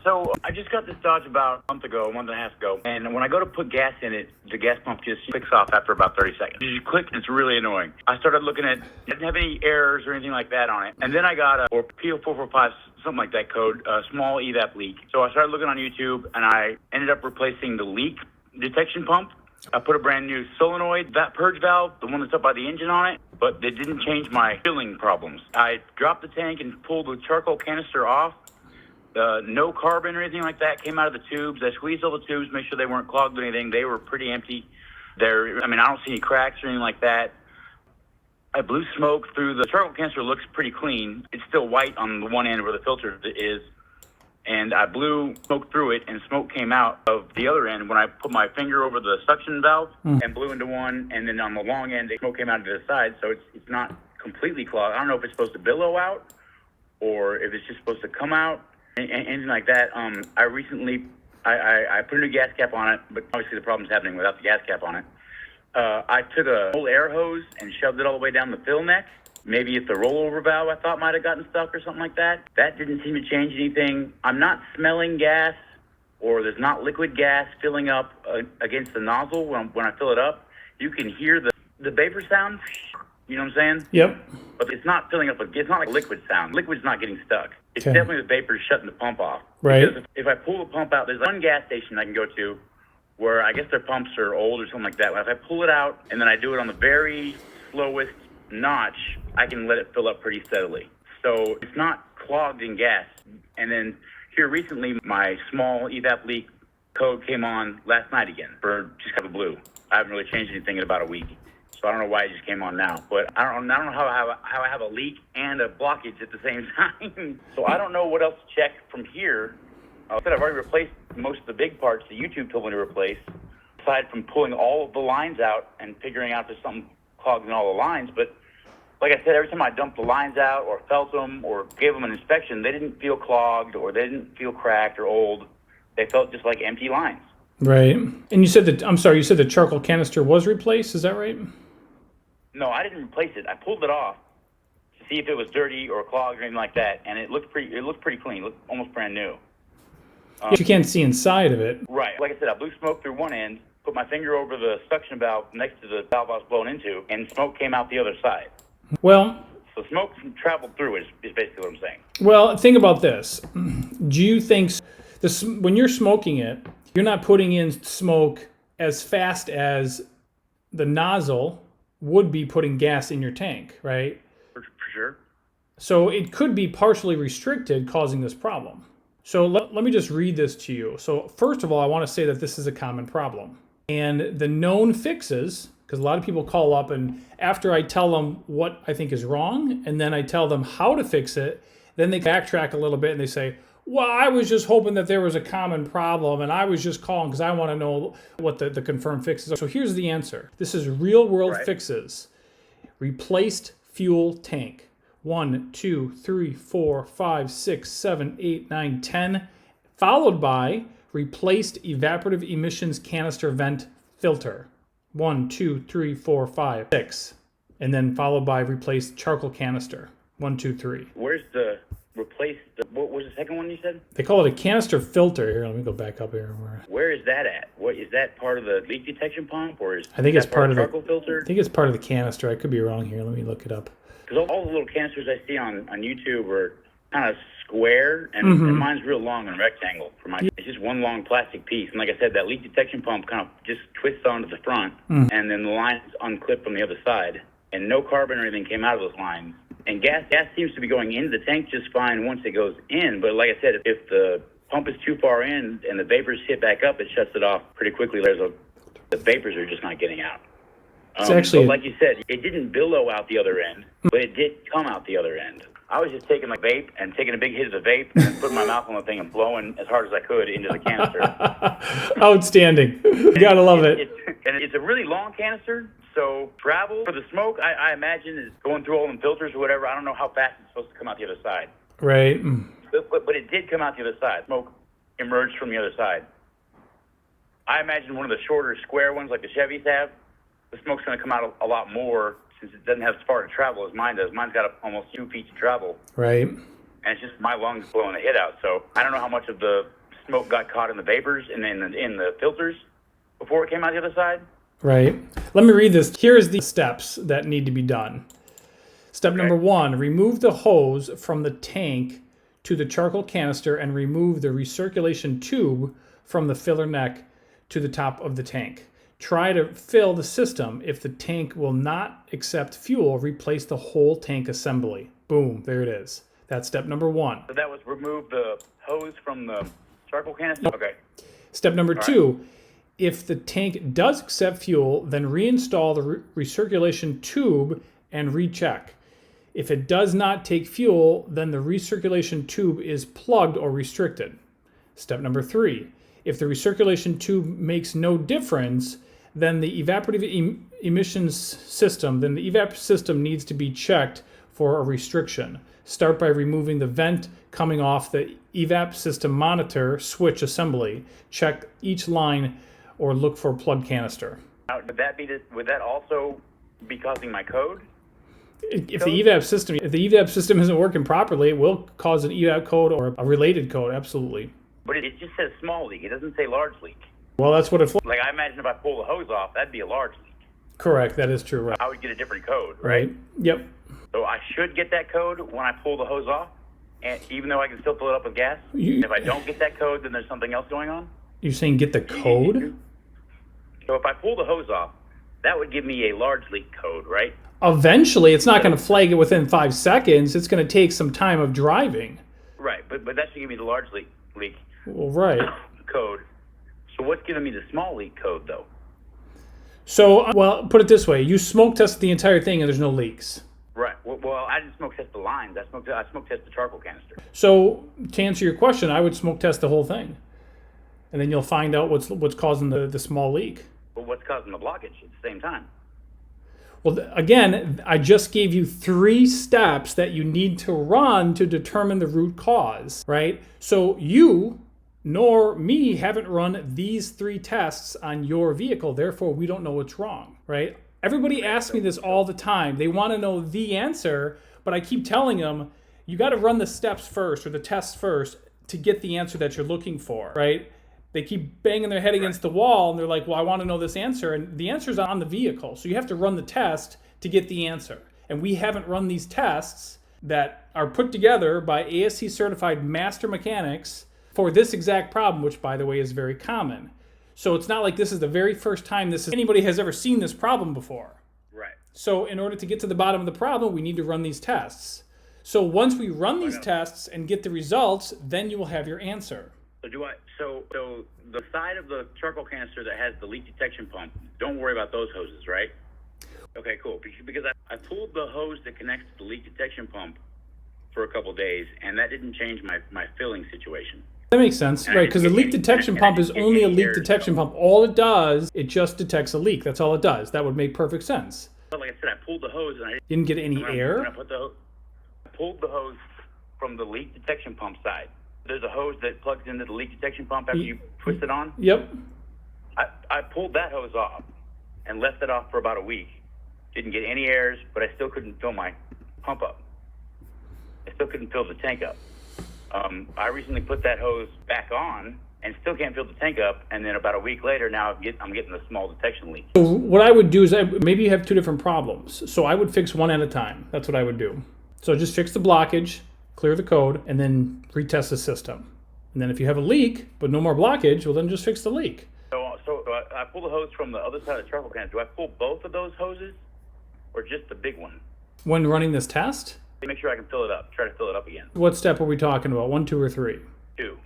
So I just got this Dodge about a month and a half ago, and when I go to put gas in it, the gas pump just clicks off after about 30 seconds. You click, it's really annoying. I started looking at, it didn't have any errors or anything like that on it, and then I got a PO445, something like that code, a small evap leak. So I started looking on YouTube, and I ended up replacing the leak detection pump. I put a brand new solenoid, that purge valve, the one that's up by the engine on it, but it didn't change my filling problems. I dropped the tank and pulled the charcoal canister off. No carbon or anything like that came out of the tubes. I squeezed all the tubes, make sure they weren't clogged or anything. They were pretty empty. I don't see any cracks or anything like that. I blew smoke through the charcoal canister. Looks pretty clean. It's still white on the one end where the filter is. And I blew smoke through it, and smoke came out of the other end when I put my finger over the suction valve and blew into one. And then on the long end, the smoke came out to the side, so it's not completely clogged. I don't know if it's supposed to billow out or if it's just supposed to come out. Anything like that. I recently I put a new gas cap on it, but obviously the problem's happening without the gas cap on it. I took a old air hose and shoved it all the way down the fill neck. Maybe it's the rollover valve I thought might have gotten stuck or something like that. That didn't seem to change anything. I'm not smelling gas, or there's not liquid gas filling up against the nozzle when I fill it up. You can hear the vapor sound. You know what I'm saying? Yep. But it's not filling up. It's not like liquid sound. Liquid's not getting stuck. It's definitely the vapor shutting the pump off. Right. Because if I pull the pump out, there's one gas station I can go to where I guess their pumps are old or something like that. If I pull it out and then I do it on the very slowest notch, I can let it fill up pretty steadily. So it's not clogged in gas. And then here recently, my small evap leak code came on last night again for just kind of blue. I haven't really changed anything in about a week. So I don't know why it just came on now. But I don't know how I have a leak and a blockage at the same time. So I don't know what else to check from here. I said I've already replaced most of the big parts that YouTube told me to replace, aside from pulling all of the lines out and figuring out there's something clogged in all the lines. But like I said, every time I dumped the lines out or felt them or gave them an inspection, they didn't feel clogged or they didn't feel cracked or old. They felt just like empty lines. Right. And you said the charcoal canister was replaced, is that right? No, I didn't replace it. I pulled it off to see if it was dirty or clogged or anything like that, and it looked pretty clean. It looked almost brand new. You can't see inside of it. Right. Like I said, I blew smoke through one end, put my finger over the suction valve next to the valve I was blown into, and smoke came out the other side. Well, so smoke traveled through it is basically what I'm saying. Well, think about this. Do you think when you're smoking it, you're not putting in smoke as fast as the nozzle would be putting gas in your tank, right? For sure. So it could be partially restricted, causing this problem. So let me just read this to you. So first of all, I want to say that this is a common problem. And the known fixes, because a lot of people call up and after I tell them what I think is wrong, and then I tell them how to fix it, then they backtrack a little bit and they say, well, I was just hoping that there was a common problem and I was just calling because I want to know what the confirmed fix is. So here's the answer. This is real world fixes. Replaced fuel tank. 1, 2, 3, 4, 5, 6, 7, 8, 9, 10. Followed by replaced evaporative emissions canister vent filter. 1, 2, 3, 4, 5, 6. And then followed by replaced charcoal canister. 1, 2, 3. Where's the replace what was the second one you said? They call it a canister filter. Here, let me go back up here. Where is that at? What is that part of the leak detection pump, or I think it's part of the charcoal filter? I think it's part of the canister. I could be wrong here. Let me look it up. Because all the little canisters I see on YouTube are kind of square, and mine's real long and rectangle. It's just one long plastic piece. And like I said, that leak detection pump kind of just twists onto the front, and then the lines unclip from the other side. And no carbon or anything came out of those lines. And gas seems to be going into the tank just fine once it goes in. But like I said, if the pump is too far in and the vapors hit back up, it shuts it off pretty quickly. The vapors are just not getting out. But like you said, it didn't billow out the other end, but it did come out the other end. I was just taking my vape and taking a big hit of the vape and putting my mouth on the thing and blowing as hard as I could into the canister. Outstanding. You gotta love it. And it's a really long canister. So travel for the smoke, I imagine, is going through all them filters or whatever. I don't know how fast it's supposed to come out the other side. Right. But it did come out the other side. Smoke emerged from the other side. I imagine one of the shorter square ones like the Chevys have, the smoke's going to come out a lot more since it doesn't have as far to travel as mine does. Mine's got almost 2 feet to travel. Right. and it's just my lungs blowing the hit out. So I don't know how much of the smoke got caught in the vapors and in the filters before it came out the other side. Right. Let me read this. Here's the steps that need to be done. Step number 1, remove the hose from the tank to the charcoal canister and remove the recirculation tube from the filler neck to the top of the tank. Try to fill the system. If the tank will not accept fuel, replace the whole tank assembly. Boom, there it is. That's step number 1. So that was remove the hose from the charcoal canister? Okay. Step number 2, if the tank does accept fuel, then reinstall the recirculation tube and recheck. If it does not take fuel, then the recirculation tube is plugged or restricted. Step number 3, if the recirculation tube makes no difference, then the evaporative emissions system, then the evap system needs to be checked for a restriction. Start by removing the vent coming off the evap system monitor switch assembly. Check each line or look for a plug canister. Now, would that also be causing my code? If the evap system isn't working properly, it will cause an evap code or a related code, absolutely. But it just says small leak. It doesn't say large leak. Well, that's what it's like. I imagine if I pull the hose off, that'd be a large leak. Correct, that is true, right? I would get a different code, right? Yep. So I should get that code when I pull the hose off, and even though I can still fill it up with gas. And if I don't get that code, then there's something else going on. You're saying get the code? So if I pull the hose off, that would give me a large leak code, right? Eventually, it's not going to flag it within 5 seconds. It's going to take some time of driving. Right, but that should give me the large leak well, right. code. So what's giving me the small leak code, though? So, well, put it this way. You smoke test the entire thing and there's no leaks. Right. Well, I didn't smoke test the lines. I smoke test the charcoal canister. So, to answer your question, I would smoke test the whole thing. And then you'll find out what's causing the small leak. Well, what's causing the blockage at the same time? Well, again, I just gave you 3 steps that you need to run to determine the root cause, right? So you nor me haven't run these 3 tests on your vehicle. Therefore, we don't know what's wrong, right? Everybody asks me this all the time. They want to know the answer, but I keep telling them, you got to run the steps first or the tests first to get the answer that you're looking for, right? They keep banging their head against the wall and they're like, well, I want to know this answer. And the answer's on the vehicle. So you have to run the test to get the answer. And we haven't run these tests that are put together by ASC certified master mechanics for this exact problem, which by the way is very common. So it's not like this is the very first time anybody has ever seen this problem before. Right. So in order to get to the bottom of the problem, we need to run these tests. So once we run these tests and get the results, then you will have your answer. So the side of the charcoal canister that has the leak detection pump, don't worry about those hoses, right? Okay, cool. Because I pulled the hose that connects to the leak detection pump for a couple days, and that didn't change my filling situation. That makes sense, right? Because the leak detection pump is only a leak detection pump. All it does, it just detects a leak. That's all it does. That would make perfect sense. But like I said, I pulled the hose and I didn't get any air. I pulled the hose from the leak detection pump side. There's a hose that plugs into the leak detection pump after you twist it on. Yep. I pulled that hose off and left it off for about a week. Didn't get any airs, but I still couldn't fill my pump up. I still couldn't fill the tank up. I recently put that hose back on and still can't fill the tank up. And then about a week later, now I'm getting a small detection leak. So what I would do is maybe you have 2 different problems. So I would fix one at a time. That's what I would do. So just fix the blockage, clear the code, and then retest the system. And then if you have a leak, but no more blockage, well then just fix the leak. So I pull the hose from the other side of the charcoal can. Do I pull both of those hoses or just the big one? When running this test? Make sure I can fill it up. Try to fill it up again. What step are we talking about? 1, 2, or 3? 2.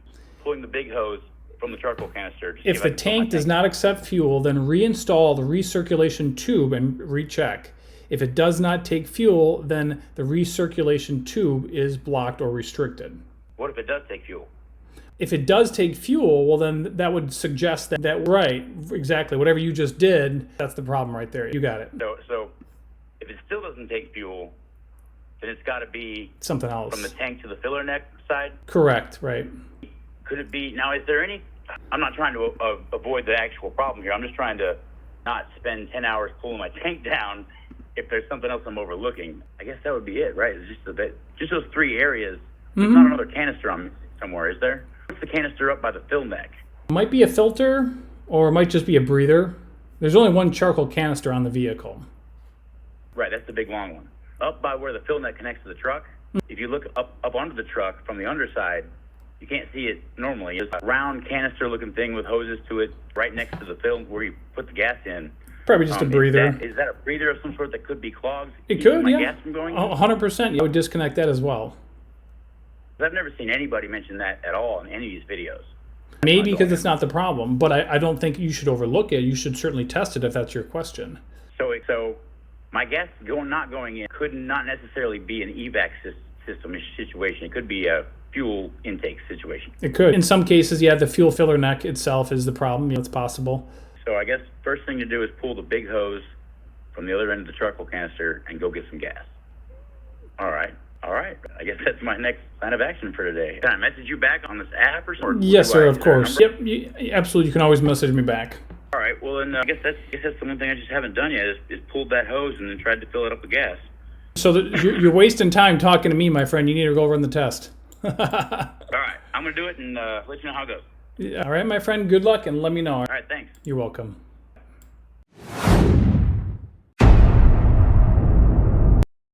Pulling the big hose from the charcoal canister. If the tank does not accept fuel, then reinstall the recirculation tube and recheck. If it does not take fuel, then the recirculation tube is blocked or restricted. What if it does take fuel? If it does take fuel, well then that would suggest that right, exactly, whatever you just did, that's the problem right there. You got it. So if it still doesn't take fuel, then it's got to be something else. From the tank to the filler neck side? Correct, right. Could it be, now is there any, I'm not trying to avoid the actual problem here, I'm just trying to not spend 10 hours pulling my tank down if there's something else I'm overlooking. I guess that would be it, right? It's just those 3 areas There's not another canister on somewhere, is there? What's the canister up by the fill neck? It might be a filter, or it might just be a breather. There's only one charcoal canister on the vehicle. Right, that's the big long one. Up by where the fill neck connects to the truck, if you look up onto the truck from the underside, you can't see it normally. It's a round canister looking thing with hoses to it right next to the fill where you put the gas in. Probably just a breather. Is that a breather of some sort that could be clogged? It could, yeah. Gas from going in? 100%. I would disconnect that as well. I've never seen anybody mention that at all in any of these videos. Maybe because it's not the problem, but I don't think you should overlook it. You should certainly test it if that's your question. So my gas not going in could not necessarily be an evac system situation. It could be a fuel intake situation. It could. In some cases, yeah, the fuel filler neck itself is the problem. It's possible. So I guess first thing to do is pull the big hose from the other end of the charcoal canister and go get some gas. All right. I guess that's my next line of action for today. Can I message you back on this app or something? Yes, sir, of course. Yep, absolutely. You can always message me back. All right. Well, then I guess that's the one thing I just haven't done yet is pulled that hose and then tried to fill it up with gas. So you're wasting time talking to me, my friend. You need to go run the test. All right. I'm going to do it and let you know how it goes. All right, my friend. Good luck and let me know. All right. Thanks. You're welcome.